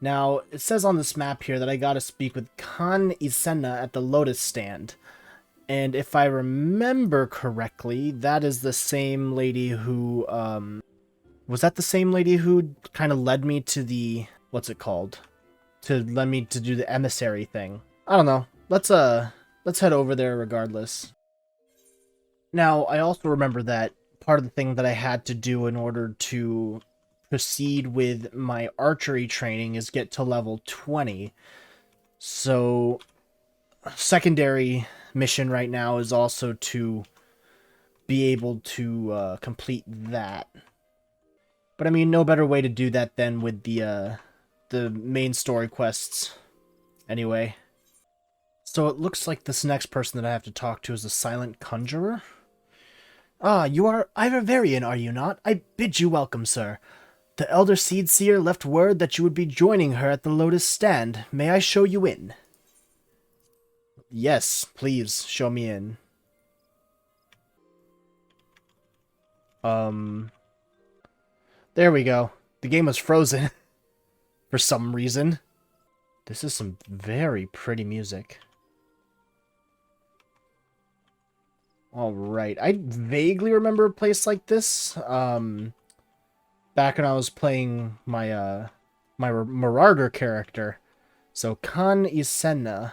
Now, it says on this map here that I gotta speak with Kan Isenna at the Lotus Stand. And if I remember correctly, that is the same lady who, was that the same lady who kind of led me to the, what's it called? To let me to do the emissary thing. I don't know. Let's head over there regardless. Now, I also remember that part of the thing that I had to do in order to proceed with my archery training is get to level 20. So, secondary mission right now is also to be able to complete that. But I mean, no better way to do that than with the main story quests. Anyway. So it looks like this next person that I have to talk to is a silent conjurer. Ah, you are Ivorian, are you not? I bid you welcome, sir. The Elder Seed Seer left word that you would be joining her at the Lotus Stand. May I show you in? Yes, please, show me in. There we go. The game was frozen. For some reason. This is some very pretty music. Alright, I vaguely remember a place like this. Back when I was playing my, my Marauder character. So, Kan Isenna.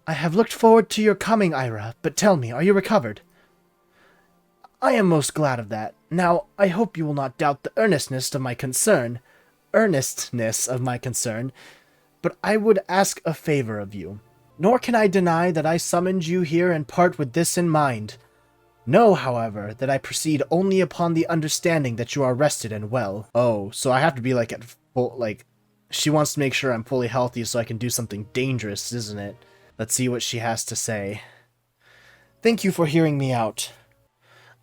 I have looked forward to your coming, Ira, but tell me, are you recovered? I am most glad of that. Now, I hope you will not doubt the earnestness of my concern, but I would ask a favor of you. Nor can I deny that I summoned you here in part with this in mind. Know, however, that I proceed only upon the understanding that you are rested and well. Oh, so I have to be like at full, like, she wants to make sure I'm fully healthy so I can do something dangerous, isn't it? Let's see what she has to say. Thank you for hearing me out.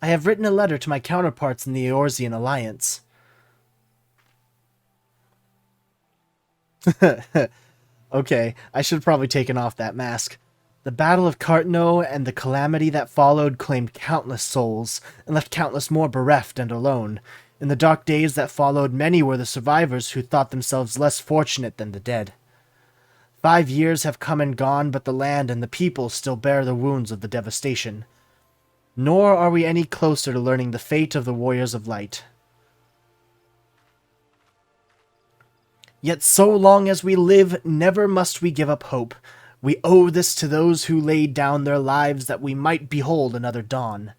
I have written a letter to my counterparts in the Eorzean Alliance. Okay, I should have probably taken off that mask. The Battle of Cartno and the calamity that followed claimed countless souls, and left countless more bereft and alone. In the dark days that followed, many were the survivors who thought themselves less fortunate than the dead. 5 years have come and gone, but the land and the people still bear the wounds of the devastation. Nor are we any closer to learning the fate of the Warriors of Light. Yet so long as we live, never must we give up hope. We owe this to those who laid down their lives that we might behold another dawn.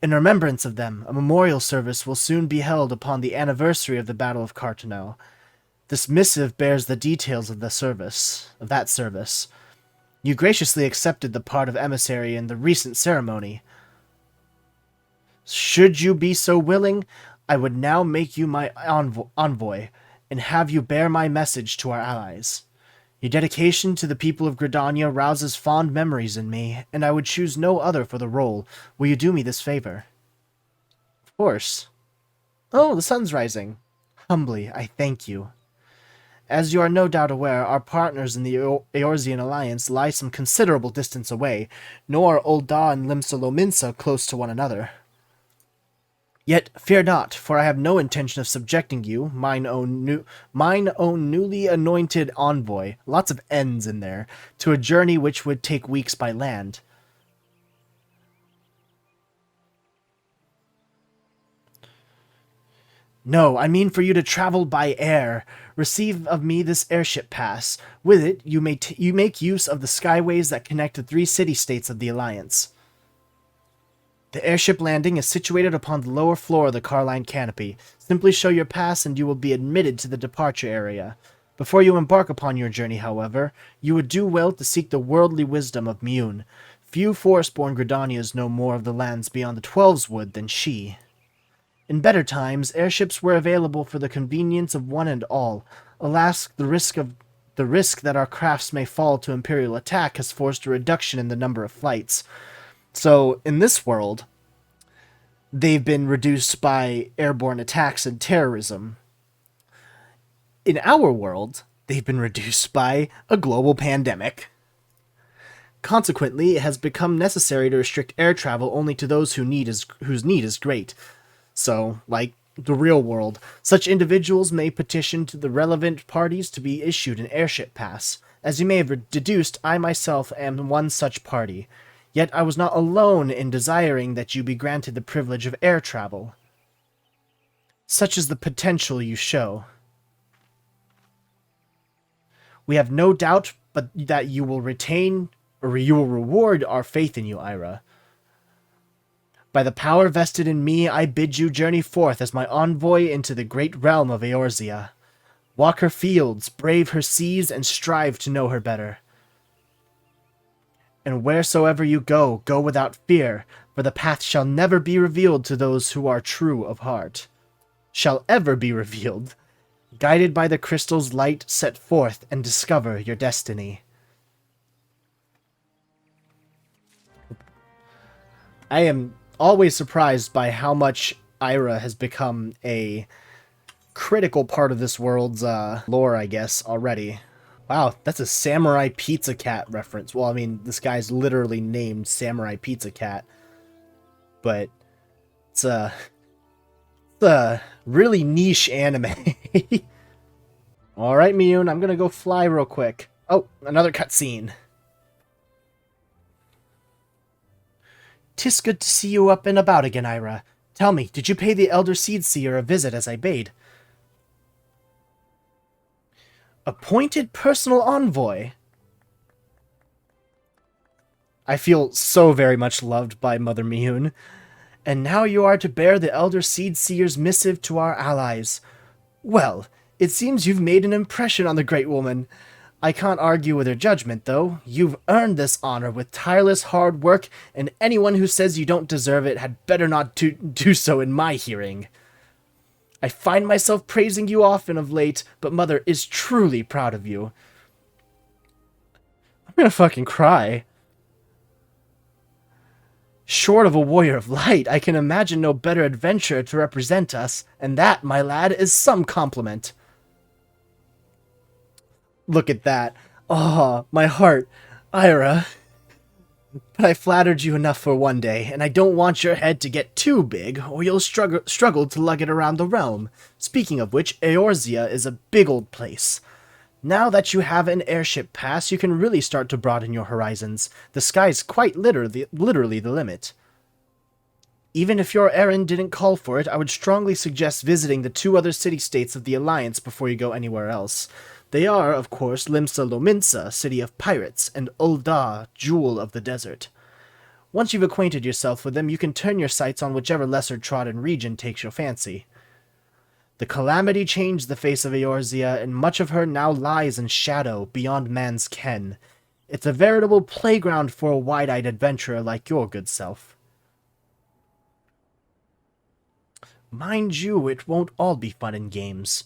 In remembrance of them, a memorial service will soon be held upon the anniversary of the Battle of Cartano. This missive bears the details of that service. You graciously accepted the part of emissary in the recent ceremony. Should you be so willing, I would now make you my envoy, and have you bear my message to our allies. Your dedication to the people of Gridania rouses fond memories in me, and I would choose no other for the role. Will you do me this favor? Of course. Oh, the sun's rising. Humbly, I thank you. As you are no doubt aware, our partners in the Eorzean Alliance lie some considerable distance away, nor are Ul'dah and Limsa-Lominsa close to one another. Yet fear not, for I have no intention of subjecting you, mine own newly anointed envoy, lots of N's in there, to a journey which would take weeks by land. No, I mean for you to travel by air. Receive of me this airship pass. With it, you make use of the skyways that connect the 3 city-states of the Alliance. The airship landing is situated upon the lower floor of the Carline canopy. Simply show your pass and you will be admitted to the departure area. Before you embark upon your journey, however, you would do well to seek the worldly wisdom of Mune. Few forest-born Gridanias know more of the lands beyond the Twelves Wood than she. In better times, airships were available for the convenience of one and all. Alas, the risk that our crafts may fall to Imperial attack has forced a reduction in the number of flights. So, in this world, they've been reduced by airborne attacks and terrorism. In our world, they've been reduced by a global pandemic. Consequently, it has become necessary to restrict air travel only to those whose need is great. So, like, the real world. Such individuals may petition to the relevant parties to be issued an airship pass. As you may have deduced, I myself am one such party. Yet I was not alone in desiring that you be granted the privilege of air travel. Such is the potential you show. We have no doubt but that you will retain, or you will reward our faith in you, Ira. By the power vested in me, I bid you journey forth as my envoy into the great realm of Eorzea. Walk her fields, brave her seas, and strive to know her better. And wheresoever you go, go without fear, for the path shall never be revealed to those who are true of heart. Shall ever be revealed. Guided by the crystal's light, set forth and discover your destiny. I am always surprised by how much Ira has become a critical part of this world's lore, I guess, already. Wow, that's a Samurai Pizza Cat reference. Well, I mean, this guy's literally named Samurai Pizza Cat. But it's a really niche anime. Alright, Miyun, I'm gonna go fly real quick. Oh, another cutscene. 'Tis good to see you up and about again, Ira. Tell me, did you pay the Elder Seed Seer a visit as I bade? Appointed personal envoy? I feel so very much loved by Mother Miyun. And now you are to bear the Elder Seed Seer's missive to our allies. Well, it seems you've made an impression on the great woman. I can't argue with her judgment, though. You've earned this honor with tireless hard work, and anyone who says you don't deserve it had better not do so in my hearing. I find myself praising you often of late, but Mother is truly proud of you. I'm gonna fucking cry. Short of a warrior of light, I can imagine no better adventurer to represent us, and that, my lad, is some compliment. Look at that. Oh, my heart. Ira. But I flattered you enough for one day, and I don't want your head to get too big, or you'll struggle to lug it around the realm. Speaking of which, Eorzea is a big old place. Now that you have an airship pass, you can really start to broaden your horizons. The sky's quite literally the limit. Even if your errand didn't call for it, I would strongly suggest visiting the 2 other city-states of the Alliance before you go anywhere else. They are, of course, Limsa Lominsa, City of Pirates, and Ul'dah, Jewel of the Desert. Once you've acquainted yourself with them, you can turn your sights on whichever lesser-trodden region takes your fancy. The calamity changed the face of Eorzea, and much of her now lies in shadow, beyond man's ken. It's a veritable playground for a wide-eyed adventurer like your good self. Mind you, it won't all be fun and games.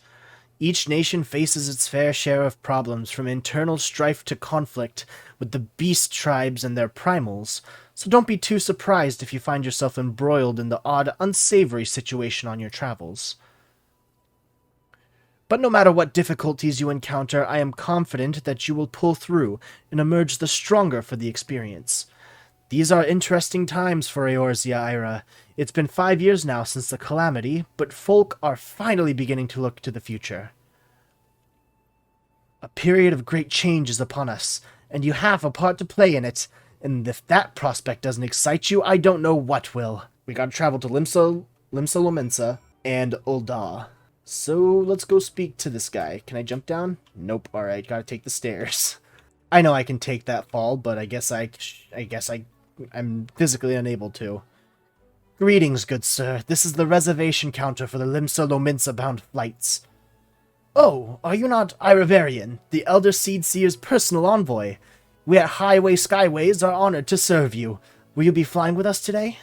Each nation faces its fair share of problems, from internal strife to conflict with the beast tribes and their primals, so don't be too surprised if you find yourself embroiled in the odd, unsavory situation on your travels. But no matter what difficulties you encounter, I am confident that you will pull through and emerge the stronger for the experience. These are interesting times for Eorzea, Ira. It's been 5 years now since the calamity, but folk are finally beginning to look to the future. A period of great change is upon us, and you have a part to play in it, and if that prospect doesn't excite you, I don't know what will. We gotta travel to Limsa Lominsa and Ul'dah. So, let's go speak to this guy. Can I jump down? Nope. Alright, gotta take the stairs. I know I can take that fall, but I guess I'm physically unable to. Greetings, good sir. This is the reservation counter for the Limsa Lominsa bound flights. Oh, are you not Irivarian, the Elder Seed Seer's personal envoy? We at Highway Skyways are honored to serve you. Will you be flying with us today?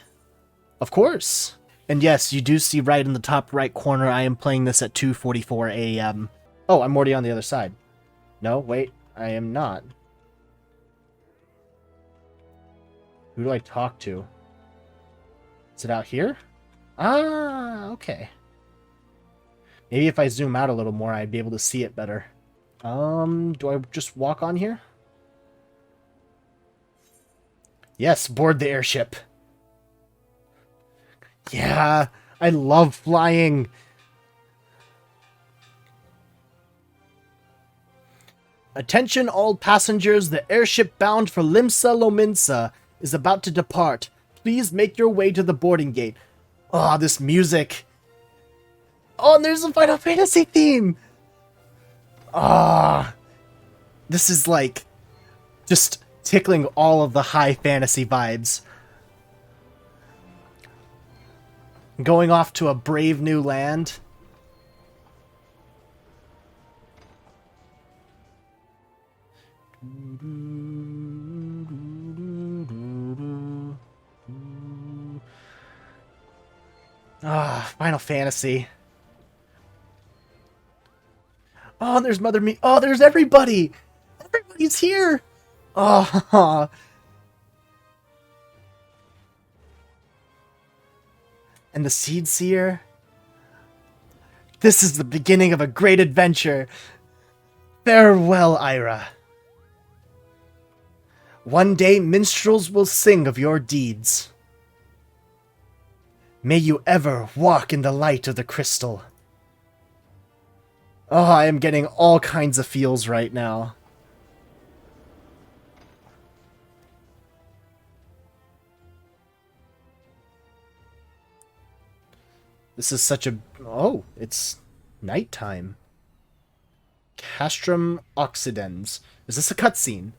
Of course. And yes, you do see right in the top right corner, I am playing this at 2:44 a.m. Oh, I'm already on the other side. No, wait, I am not. Who do I talk to? Is it out here? Ah, okay. Maybe if I zoom out a little more, I'd be able to see it better. Do I just walk on here? Yes, board the airship. Yeah, I love flying. Attention all passengers, the airship bound for Limsa Lominsa is about to depart. Please make your way to the boarding gate. Oh, this music. Oh, and there's a Final Fantasy theme. Ah, this is like just tickling all of the high fantasy vibes. Going off to a brave new land. Ah, Final Fantasy. Oh, there's Mother Me. Oh, there's everybody. Everybody's here. Oh. And the Seed Seer. This is the beginning of a great adventure. Farewell, Ira. One day, minstrels will sing of your deeds. May you ever walk in the light of the crystal. Oh, I am getting all kinds of feels right now. This is such a... Oh, it's nighttime. Castrum Occidens. Is this a cutscene?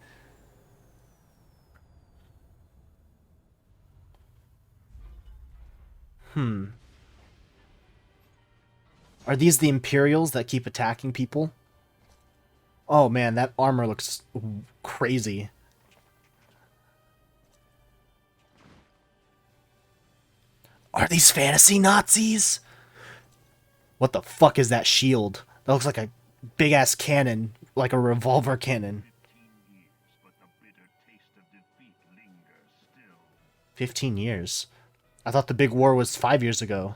Are these the Imperials that keep attacking people? Oh man, that armor looks crazy. Are these fantasy Nazis? What the fuck is that shield? That looks like a big-ass cannon, like a revolver cannon. 15 years? I thought the big war was 5 years ago.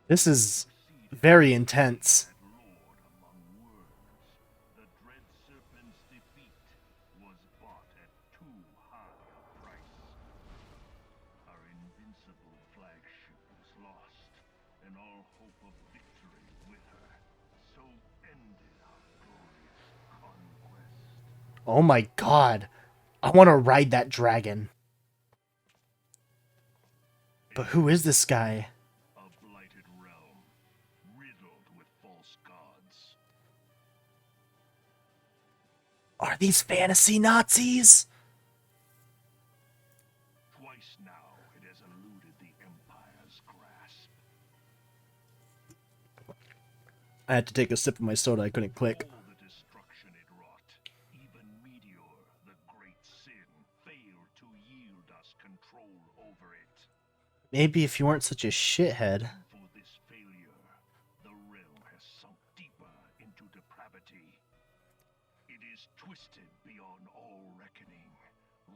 This is very intense. Oh my god. I want to ride that dragon. But who is this guy? Are these fantasy Nazis? Twice now it has eluded the Empire's grasp. I had to take a sip of my soda, I couldn't click. All the destruction it wrought, even Meteor, the great sin, failed to yield us control over it. Maybe if you weren't such a shithead. For this failure, the realm has sunk deeper into depravity. It is twisted beyond all reckoning,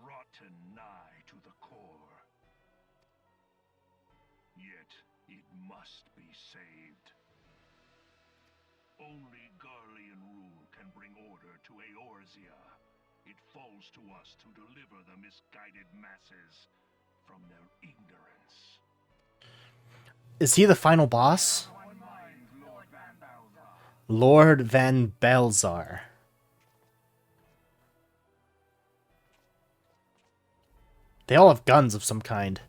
rotten nigh to the core. Yet, it must be saved. Only Garlean rule can bring order to Eorzea. It falls to us to deliver the misguided masses from their ignorance. Is he the final boss? Lord Van Belzar. They all have guns of some kind.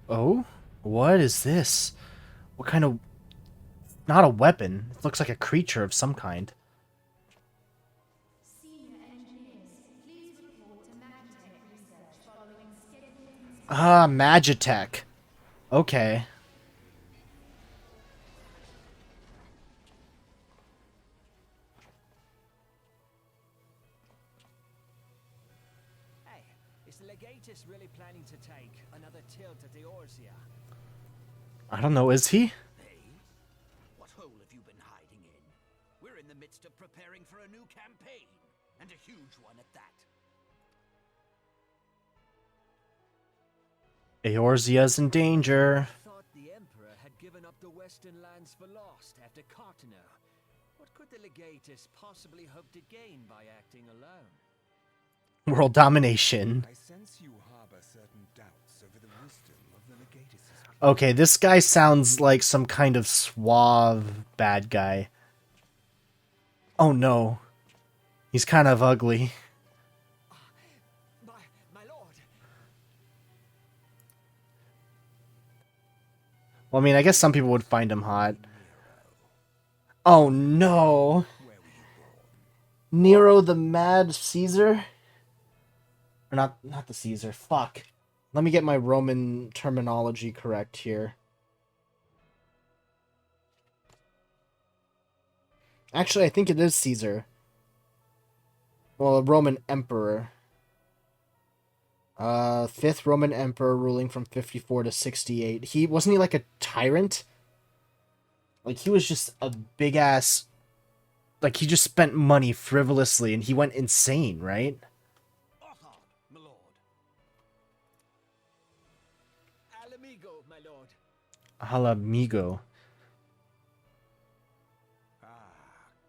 Oh? What is this? What kind of... Not a weapon. It looks like a creature of some kind. Ah, Magitech. Okay. Hey, is the Legatus really planning to take another tilt at Eorzea? I don't know, is he? Hey, what hole have you been hiding in? We're in the midst of preparing for a new campaign, and a huge one at that. Eorzea's in danger. I thought the Emperor had given up the Western lands for lost after Carteneau. What could the legatus possibly hope to gain by acting alone? World domination. I sense you harbor certain doubts over the wisdom of the legatus. Okay, this guy sounds like some kind of suave bad guy. Oh no. He's kind of ugly. My lord! Well, I mean, I guess some people would find him hot. Oh no. Nero the Mad Caesar? Or not the Caesar. Fuck. Let me get my Roman terminology correct here. Actually, I think it is Caesar. Well, a Roman emperor. 5th Roman emperor ruling from 54 to 68. Wasn't he like a tyrant? Like, he was just a big ass... Like, he just spent money frivolously and he went insane, right? My lord. Alamigo, my lord. Alamigo.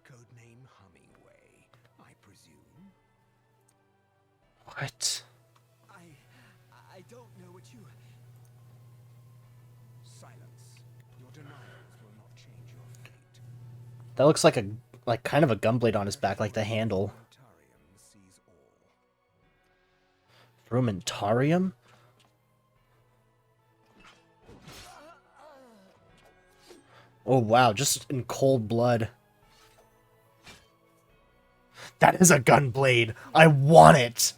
Codename Hummingway, I presume. What? I don't know what you... Silence. Your denials will not change your fate. That looks like kind of a gunblade on his back, like the handle. Frumentarium sees all. Frumentarium? Oh wow, just in cold blood. That is a gunblade! I want it!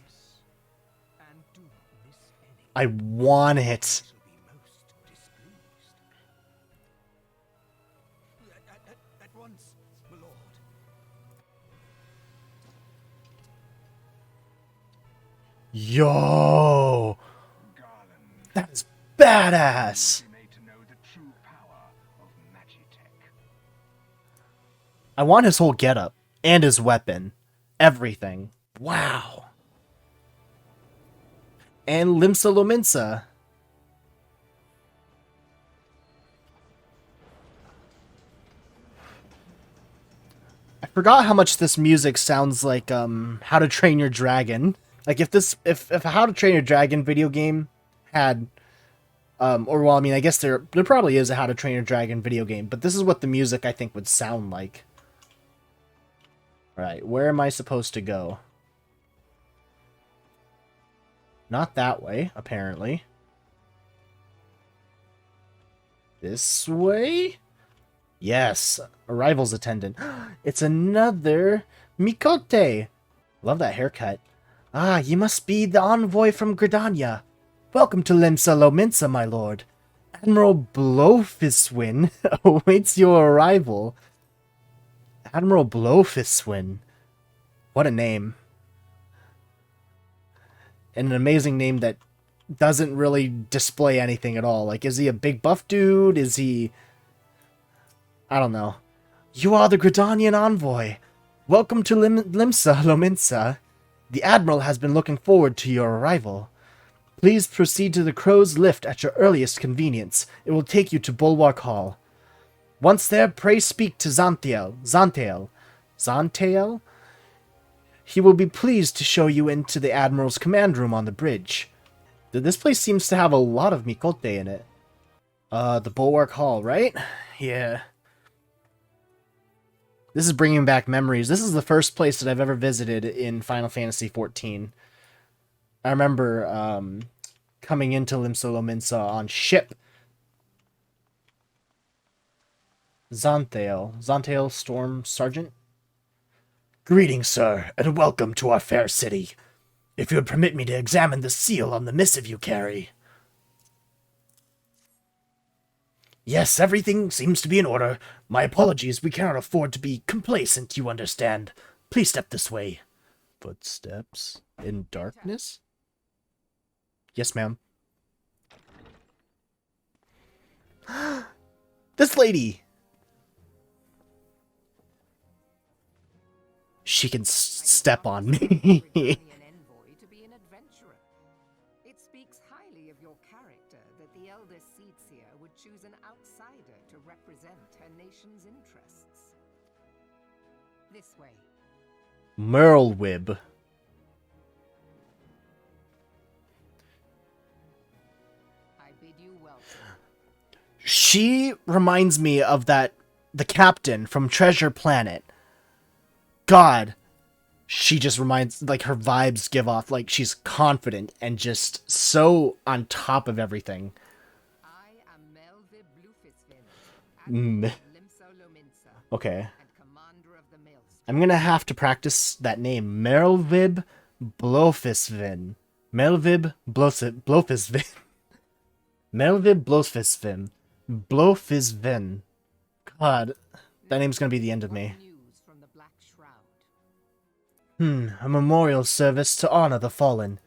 And do not miss any. I want it! Will be most displeased. At once, my lord. Yo! Garland, That is badass! be made to know the true power of Magitech. I want his whole getup. And his weapon. Everything. Wow. And Limsa Lominsa. I forgot how much this music sounds like How to Train Your Dragon. Like if a How to Train Your Dragon video game had or well, I mean, I guess there probably is a How to Train Your Dragon video game, but this is what the music I think would sound like. All right, where am I supposed to go? Not that way, apparently. This way? Yes, arrivals attendant. It's another Mikote. Love that haircut. Ah, you must be the envoy from Gridania. Welcome to Limsa Lominsa, my lord. Admiral Blofiswin awaits your arrival. Admiral Blofiswin. What a name. And an amazing name that doesn't really display anything at all. Like, is he a big buff dude? Is he... I don't know. You are the Gridanian envoy. Welcome to Limsa Lominsa. The Admiral has been looking forward to your arrival. Please proceed to the Crow's Lift at your earliest convenience. It will take you to Bulwark Hall. Once there, pray speak to Zantael. He will be pleased to show you into the Admiral's command room on the bridge. This place seems to have a lot of Mikote in it. The Bulwark Hall, right? Yeah. This is bringing back memories. This is the first place that I've ever visited in Final Fantasy XIV. I remember coming into Limsa Lominsa on ship. Zantael Storm Sergeant. Greetings, sir, and welcome to our fair city. If you would permit me to examine the seal on the missive you carry. Yes, everything seems to be in order. My apologies, we cannot afford to be complacent, you understand. Please step this way. Footsteps in darkness? Yes, ma'am. This lady! She can step on me. An envoy to be an adventurer. It speaks highly of your character that the elder Seedseer would choose an outsider to represent her nation's interests. This way. Merlwib. I bid you welcome. She reminds me of the captain from Treasure Planet. God, she just reminds, like, her vibes give off, like, she's confident and just so on top of everything. I am Melvib Blufisvin, Okay. and commander of the Maelstrom. I'm gonna have to practice that name. Melvib Blofisvin. Melvib Blofisvin. Melvib Blofisvin. Blofisvin. God, that name's gonna be the end of me. News from the Black Shroud. A memorial service to honor the fallen.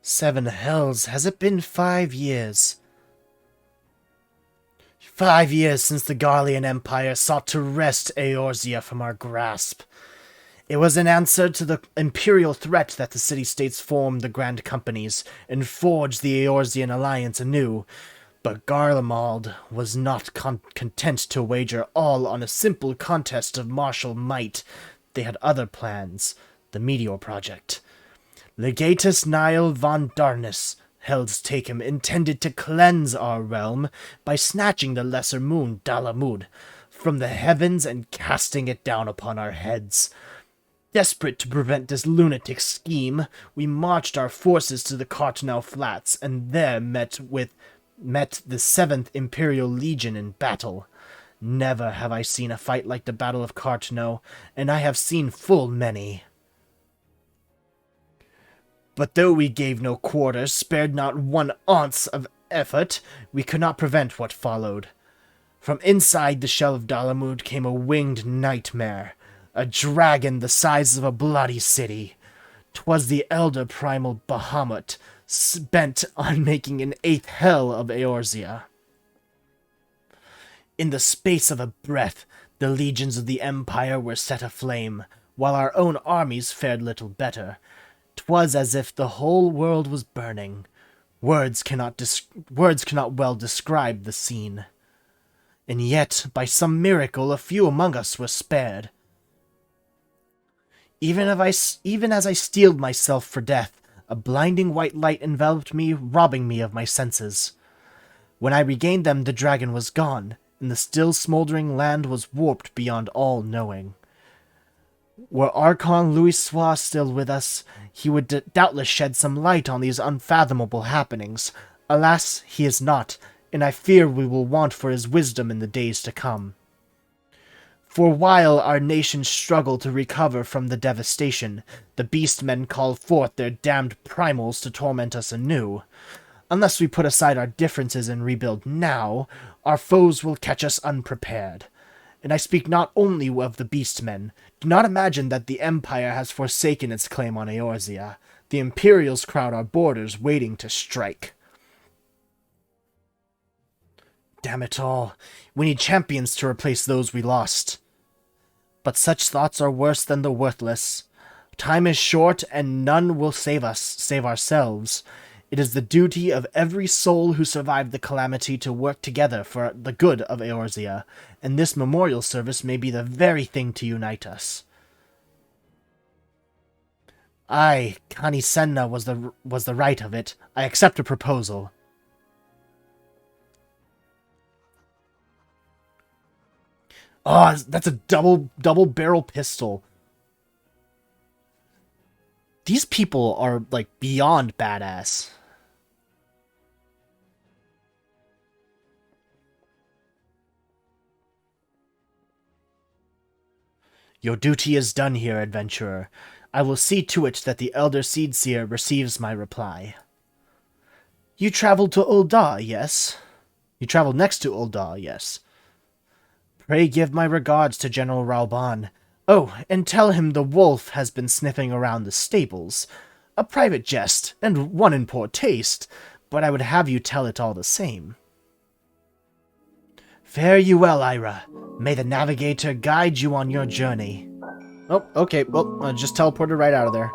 Seven hells, has it been 5 years? 5 years since the Garlean Empire sought to wrest Eorzea from our grasp. It was in answer to the imperial threat that the city-states formed the Grand Companies and forged the Eorzean alliance anew. But Garlemald was not content to wager all on a simple contest of martial might. They had other plans. The Meteor Project. Legatus Niall von Darnus, Hell's Takem, intended to cleanse our realm by snatching the lesser moon, Dalamud, from the heavens and casting it down upon our heads. Desperate to prevent this lunatic scheme, we marched our forces to the Cartnell Flats and there met the 7th Imperial Legion in battle. Never have I seen a fight like the Battle of Cartnell, and I have seen full many. But though we gave no quarter, spared not one ounce of effort, we could not prevent what followed. From inside the shell of Dalamud came a winged nightmare, a dragon the size of a bloody city. 'Twas the elder primal Bahamut, bent on making an 8th hell of Eorzea. In the space of a breath, the legions of the Empire were set aflame, while our own armies fared little better. 'Twas as if the whole world was burning. Words cannot well describe the scene. And yet, by some miracle, a few among us were spared. Even as I steeled myself for death, a blinding white light enveloped me, robbing me of my senses. When I regained them, the dragon was gone, and the still smoldering land was warped beyond all knowing. Were Archon Louisoix still with us, he would doubtless shed some light on these unfathomable happenings. Alas, he is not, and I fear we will want for his wisdom in the days to come. For while our nation struggled to recover from the devastation, the beastmen called forth their damned primals to torment us anew. Unless we put aside our differences and rebuild now, our foes will catch us unprepared. And I speak not only of the beastmen. Do not imagine that the Empire has forsaken its claim on Eorzea. The Imperials crowd our borders, waiting to strike. Damn it all. We need champions to replace those we lost. But such thoughts are worse than the worthless. Time is short, and none will save us, save ourselves. It is the duty of every soul who survived the calamity to work together for the good of Eorzea, and this memorial service may be the very thing to unite us. Aye, Connie Senna was the right of it. I accept a proposal. Oh, that's a double barrel pistol. These people are, like, beyond badass. Your duty is done here, adventurer. I will see to it that the Elder Seedseer receives my reply. You traveled to Ul'dah, yes? You traveled next to Ul'dah, yes? Pray give my regards to General Rauban. Oh, and tell him the wolf has been sniffing around the stables. A private jest, and one in poor taste, but I would have you tell it all the same. Fare you well, Ira. May the navigator guide you on your journey. Oh, okay, well, just teleported right out of there.